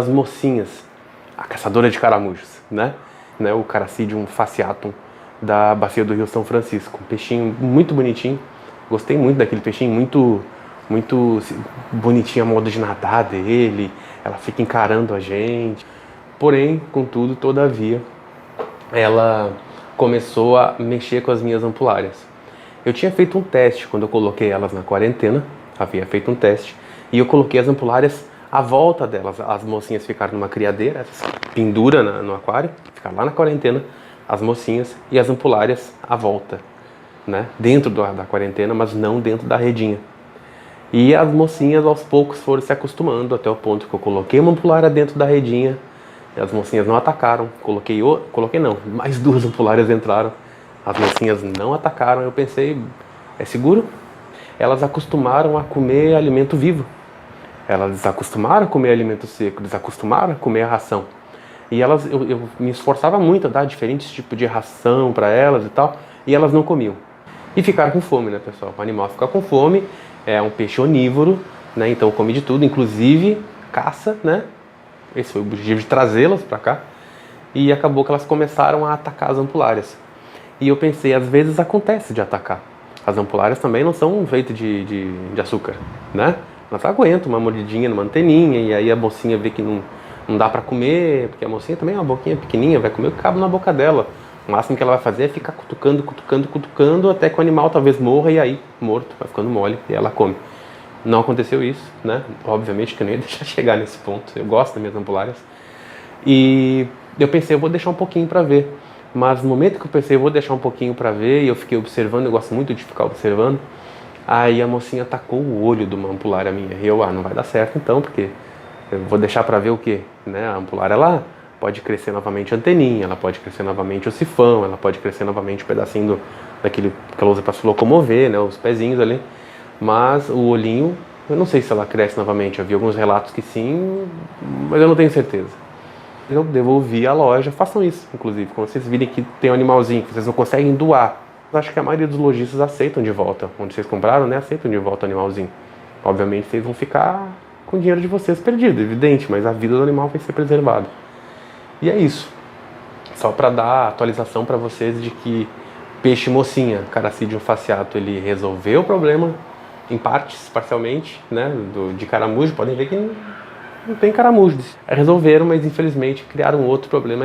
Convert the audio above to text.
As mocinhas, a caçadora de caramujos, né? O Carassidium fasciatum da bacia do Rio São Francisco. Um peixinho muito bonitinho. Gostei muito daquele peixinho, muito bonitinho a modo de nadar dele. Ela fica encarando a gente. Porém, contudo, todavia, ela começou a mexer com as minhas ampulárias. Eu tinha feito um teste quando eu coloquei elas na quarentena. Havia feito um teste. E eu coloquei as ampulárias à volta delas. As mocinhas ficaram numa criadeira, pendura no aquário, ficaram lá na quarentena, as mocinhas e as ampulárias à volta, né? Dentro da quarentena, mas não dentro da redinha. E as mocinhas aos poucos foram se acostumando até o ponto que eu coloquei uma ampulária dentro da redinha, e as mocinhas não atacaram. Coloquei não, mais 2 ampulárias entraram, as mocinhas não atacaram. Eu pensei, é seguro? Elas acostumaram a comer alimento vivo. Elas desacostumaram a comer alimento seco, desacostumaram a comer a ração. E eu me esforçava muito a dar diferentes tipos de ração para elas e tal, e elas não comiam. E ficaram com fome, né, pessoal? O animal fica com fome, é um peixe onívoro, né, então come de tudo, inclusive caça, né? Esse foi o objetivo de trazê-las para cá. E acabou que elas começaram a atacar as ampulárias. E eu pensei, às vezes acontece de atacar. As ampulárias também não são feitas de açúcar, né? Elas aguentam uma mordidinha numa anteninha, e aí a mocinha vê que não dá pra comer, porque a mocinha também é uma boquinha pequenininha, vai comer o que cabe na boca dela. O máximo que ela vai fazer é ficar cutucando, até que o animal talvez morra, e aí, morto, vai ficando mole, e ela come. Não aconteceu isso, né? Obviamente que eu nem ia deixar chegar nesse ponto. Eu gosto das minhas ampulárias. E eu pensei, eu vou deixar um pouquinho pra ver. Mas no momento que eu pensei, eu vou deixar um pouquinho pra ver, e eu fiquei observando, eu gosto muito de ficar observando, aí a mocinha tacou o olho de uma ampulária minha. E eu, não vai dar certo então, porque eu vou deixar pra ver o quê? Né? A ampulária lá pode crescer novamente a anteninha, ela pode crescer novamente o sifão, ela pode crescer novamente um pedacinho daquilo que ela usa pra se locomover, né? Os pezinhos ali. Mas o olhinho, eu não sei se ela cresce novamente. Eu vi alguns relatos que sim, mas eu não tenho certeza. Eu devolvi à loja, façam isso, inclusive. Quando vocês virem que tem um animalzinho que vocês não conseguem doar, eu acho que a maioria dos lojistas aceitam de volta. Onde vocês compraram, né, aceitam de volta o animalzinho. Obviamente vocês vão ficar com o dinheiro de vocês perdido, evidente, mas a vida do animal vai ser preservada. E é isso. Só para dar atualização para vocês de que peixe mocinha, Carassidium fasciatum, ele resolveu o problema em partes, parcialmente, né, de caramujo. Podem ver que não tem caramujos. Resolveram, mas infelizmente criaram outro problema.